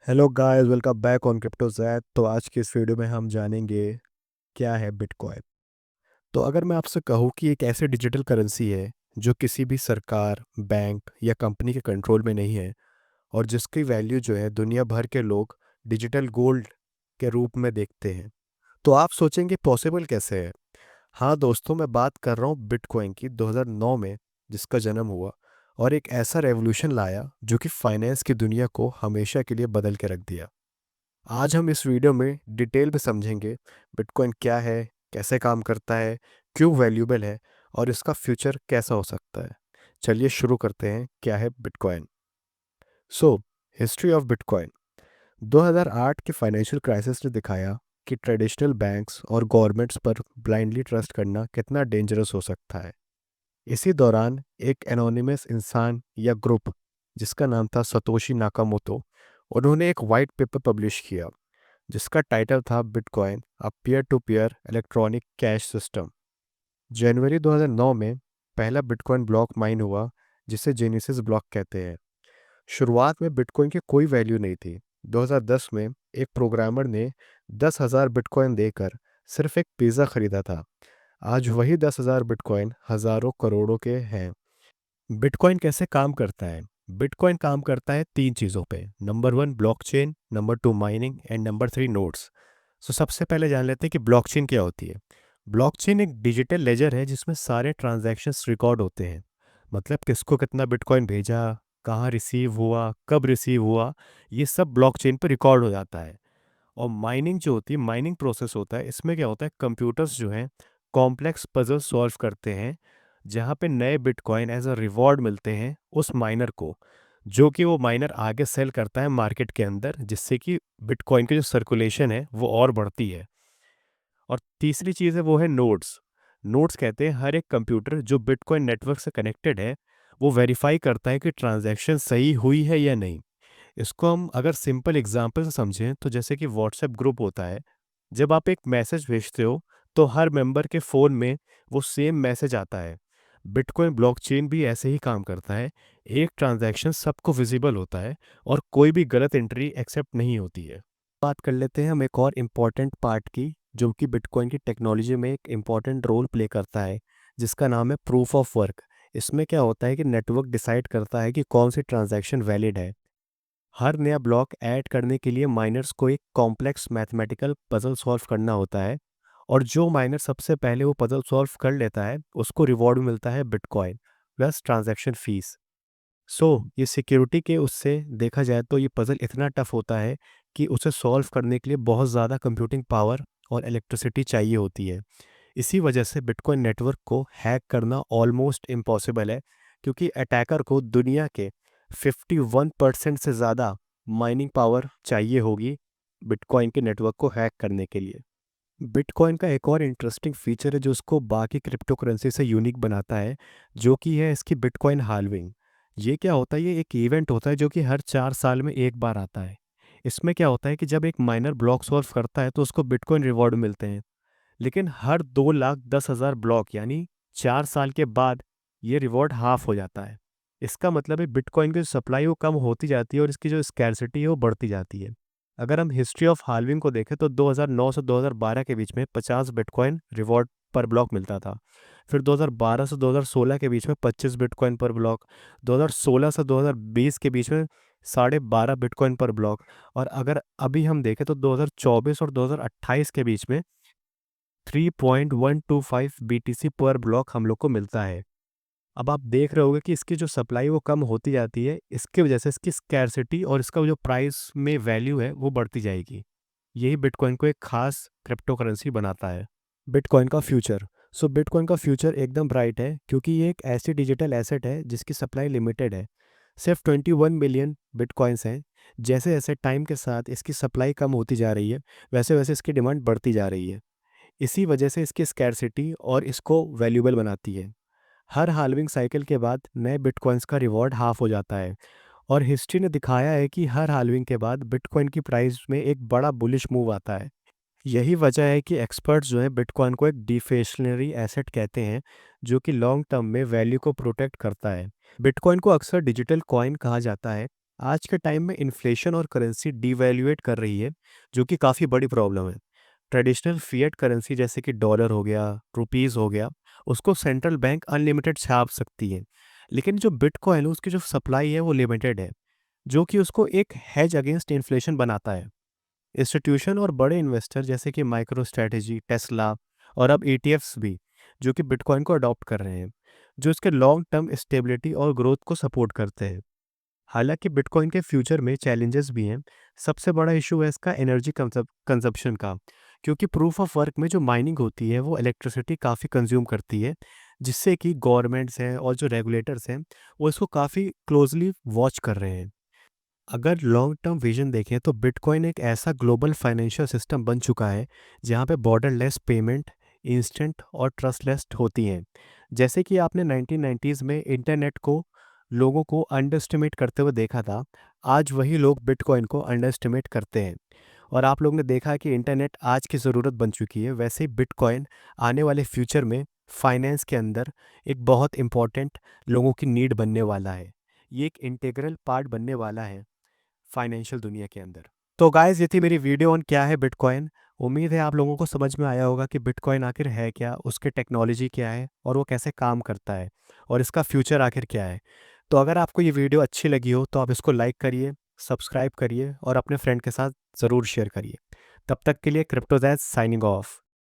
Hello guys, welcome back on crypto Zaid. तो आज की इस वीडियो में हम जानेंगे क्या है बिटकॉइन। तो अगर मैं आपसे कहूँ कि एक ऐसी डिजिटल करेंसी है जो किसी भी सरकार, बैंक या कंपनी के कंट्रोल में नहीं है और जिसकी वैल्यू जो है दुनिया भर के लोग डिजिटल गोल्ड के रूप में देखते हैं, तो आप सोचेंगे पॉसिबल कैसे है। हाँ दोस्तों, मैं बात कर रहा हूँ बिटकॉइन की 2009 में, जिसका जन्म हुआ और एक ऐसा रेवोल्यूशन लाया जो कि फाइनेंस की दुनिया को हमेशा के लिए बदल के रख दिया। आज हम इस वीडियो में डिटेल में समझेंगे बिटकॉइन क्या है, कैसे काम करता है, क्यों वैल्यूएबल है और इसका फ्यूचर कैसा हो सकता है। चलिए शुरू करते हैं, क्या है bitcoin. So history of bitcoin. 2008 के फाइनेंशियल क्राइसिस ने दिखाया कि ट्रेडिशनल बैंक्स और गवर्नमेंट्स पर ब्लाइंडली ट्रस्ट करना कितना डेंजरस हो सकता है। इसी दौरान एक एनोनिमस इंसान या ग्रुप जिसका नाम था सतोशी नाकामोटो, उन्होंने एक वाइट पेपर पब्लिश किया जिसका टाइटल था bitcoin a peer to peer electronic cash system. जनवरी 2009 में पहला बिटकॉइन ब्लॉक माइन हुआ, जिसे जेनेसिस ब्लॉक कहते हैं। शुरुआत में बिटकॉइन की कोई वैल्यू नहीं थी। 2010 में एक प्रोग्रामर ने 10,000 बिटकॉइन देकर सिर्फ एक पिज़्ज़ा खरीदा था। आज वही 10,000 बिटकॉइन हज़ारों करोड़ों के हैं। बिटकॉइन कैसे काम करता है? बिटकॉइन काम करता है तीन चीज़ों पे। Number one blockchain, number two mining and number three nodes. So सबसे पहले जान लेते हैं कि ब्लॉकचेन क्या होती है। ब्लॉकचेन एक डिजिटल लेजर है जिसमें सारे ट्रांजैक्शंस रिकॉर्ड होते हैं। मतलब किसको कितना बिटकॉइन भेजा, कहाँ रिसीव हुआ, कब रिसीव हुआ, ये सब ब्लॉकचेन पर रिकॉर्ड हो जाता है। और माइनिंग जो होती है, माइनिंग प्रोसेस होता है, इसमें क्या होता है, कंप्यूटर्स जो हैं कॉम्प्लेक्स पजल सॉल्व करते हैं, जहाँ पे नए बिटकॉइन एज अ रिवॉर्ड मिलते हैं उस माइनर को, जो कि वो माइनर आगे सेल करता है मार्केट के अंदर, जिससे कि बिटकॉइन की जो सर्कुलेशन है वो और बढ़ती है। और तीसरी चीज़ है वो है नोड्स। नोड्स कहते हैं हर एक कंप्यूटर जो बिटकॉइन नेटवर्क से कनेक्टेड है वो वेरीफाई करता है कि ट्रांजैक्शन सही हुई है या नहीं। इसको हम अगर सिंपल एग्जांपल से समझें तो जैसे कि व्हाट्सएप ग्रुप होता है, जब आप एक मैसेज भेजते हो तो हर मेंबर के फ़ोन में वो सेम मैसेज आता है। बिटकॉइन ब्लॉकचेन भी ऐसे ही काम करता है। एक ट्रांजैक्शन सबको विजिबल होता है और कोई भी गलत एंट्री एक्सेप्ट नहीं होती है। बात कर लेते हैं हम एक और इम्पॉर्टेंट पार्ट की, जो कि बिटकॉइन की टेक्नोलॉजी में एक इम्पॉर्टेंट रोल प्ले करता है, जिसका नाम है प्रूफ ऑफ वर्क। इसमें क्या होता है कि नेटवर्क डिसाइड करता है कि कौन सी ट्रांजैक्शन वैलिड है। हर नया ब्लॉक ऐड करने के लिए माइनर्स को एक कॉम्प्लेक्स मैथमेटिकल पजल सॉल्व करना होता है, और जो माइनर सबसे पहले वो पजल सॉल्व कर लेता है उसको रिवॉर्ड मिलता है बिटकॉइन प्लस ट्रांजैक्शन फीस। सो ये सिक्योरिटी के उससे देखा जाए तो ये पजल इतना टफ होता है कि उसे सॉल्व करने के लिए बहुत ज़्यादा कंप्यूटिंग पावर और इलेक्ट्रिसिटी चाहिए होती है। इसी वजह से बिटकॉइन नेटवर्क को हैक करना ऑलमोस्ट इम्पॉसिबल है, क्योंकि अटैकर को दुनिया के 51% से ज़्यादा माइनिंग पावर चाहिए होगी बिटकॉइन के नेटवर्क को हैक करने के लिए। बिटकॉइन का एक और इंटरेस्टिंग फीचर है जो उसको बाकी क्रिप्टो करेंसी से यूनिक बनाता है, जो कि है इसकी बिटकॉइन हाल्विंग। ये क्या होता है? ये एक इवेंट होता है जो कि हर 4 साल में एक बार आता है। इसमें क्या होता है कि जब एक माइनर ब्लॉक सॉल्व करता है तो उसको बिटकॉइन रिवॉर्ड मिलते हैं, लेकिन हर 2,10,000 ब्लॉक यानी 4 साल के बाद ये रिवॉर्ड हाफ हो जाता है। इसका मतलब है बिटकॉइन की जो सप्लाई वो कम होती जाती है और इसकी जो स्कैरसिटी है वो बढ़ती जाती है। अगर हम हिस्ट्री ऑफ हाल्विंग को देखें तो 2009 से 2012 के बीच में 50 बिटकॉइन रिवॉर्ड पर ब्लॉक मिलता था। फिर 2012 से 2016 के बीच में 25 बिटकॉइन पर ब्लॉक। 2016 से 2020 के बीच में 12.5 बिटकॉइन पर ब्लॉक। और अगर अभी हम देखें तो 2024 और 2028 के बीच में 3.125 BTC पर ब्लॉक हम लोग को मिलता है। अब आप देख रहे होगे कि इसकी जो सप्लाई वो कम होती जाती है, इसकी वजह से इसकी स्कैरसिटी और इसका जो प्राइस में वैल्यू है वो बढ़ती जाएगी। यही बिटकॉइन को एक खास क्रिप्टो करेंसी बनाता है। बिटकॉइन का फ्यूचर। बिटकॉइन का फ्यूचर एकदम ब्राइट है, क्योंकि ये एक ऐसी डिजिटल एसेट है जिसकी सप्लाई लिमिटेड है। सिर्फ 21 मिलियन बिटकॉइंस हैं। जैसे जैसे टाइम के साथ इसकी सप्लाई कम होती जा रही है, वैसे वैसे इसकी डिमांड बढ़ती जा रही है। इसी वजह से इसकी स्कैरसिटी और इसको वैल्यूएबल बनाती है। हर हाल्विंग साइकिल के बाद नए बिटकॉइंस का रिवॉर्ड हाफ हो जाता है, और हिस्ट्री ने दिखाया है कि हर हाल्विंग के बाद बिटकॉइन की प्राइस में एक बड़ा बुलिश मूव आता है। यही वजह है कि एक्सपर्ट्स जो हैं बिटकॉइन को एक डिफेशनरी एसेट कहते हैं, जो कि लॉन्ग टर्म में वैल्यू को प्रोटेक्ट करता है। बिटकॉइन को अक्सर डिजिटल कॉइन कहा जाता है, आज के टाइम में इन्फ्लेशन और करेंसी डिवैल्यूएट कर रही है, जो कि काफ़ी बड़ी प्रॉब्लम है। ट्रेडिशनल फिएट करेंसी जैसे कि डॉलर हो गया, रुपीस हो गया, उसको सेंट्रल बैंक अनलिमिटेड छाप सकती है। लेकिन जो बिटकॉइन है उसकी जो सप्लाई है वो लिमिटेड है, जो कि उसको एक हेज अगेंस्ट इन्फ्लेशन बनाता है। इंस्टीट्यूशन और बड़े इन्वेस्टर जैसे कि माइक्रो स्ट्रैटेजी, टेस्ला और अब ईटीएफ्स भी, जो कि बिटकॉइन को अडॉप्ट कर रहे हैं, जो इसके लॉन्ग टर्म स्टेबिलिटी और ग्रोथ को सपोर्ट करते हैं। हालांकि बिटकॉइन के फ्यूचर में चैलेंजेस भी हैं। सबसे बड़ा इशू है इसका एनर्जी कंजप्शन का, क्योंकि प्रूफ ऑफ वर्क में जो माइनिंग होती है वो इलेक्ट्रिसिटी काफ़ी कंज्यूम करती है, जिससे कि गवर्नमेंट्स हैं और जो रेगुलेटर्स हैं वो इसको काफ़ी क्लोजली वॉच कर रहे हैं। अगर लॉन्ग टर्म विजन देखें तो बिटकॉइन एक ऐसा ग्लोबल फाइनेंशियल सिस्टम बन चुका है जहाँ पे बॉर्डरलेस पेमेंट, इंस्टेंट और ट्रस्टलेस होती हैं। जैसे कि आपने 1990s में इंटरनेट को लोगों को अंडर करते हुए देखा था, आज वही लोग बिटकॉइन को अंडर करते हैं। और आप लोग ने देखा है कि इंटरनेट आज की ज़रूरत बन चुकी है, वैसे ही बिटकॉइन आने वाले फ्यूचर में फाइनेंस के अंदर एक बहुत इम्पॉर्टेंट लोगों की नीड बनने वाला है। ये एक इंटीग्रल पार्ट बनने वाला है फाइनेंशियल दुनिया के अंदर। तो गाइस, ये थी मेरी वीडियो ऑन क्या है बिटकॉइन। उम्मीद है आप लोगों को समझ में आया होगा कि बिटकॉइन आखिर है क्या, उसके टेक्नोलॉजी क्या है और वो कैसे काम करता है और इसका फ्यूचर आखिर क्या है। तो अगर आपको ये वीडियो अच्छी लगी हो तो आप इसको लाइक करिए, सब्सक्राइब करिए और अपने फ्रेंड के साथ ज़रूर शेयर करिए। तब तक के लिए क्रिप्टोजैज साइनिंग ऑफ।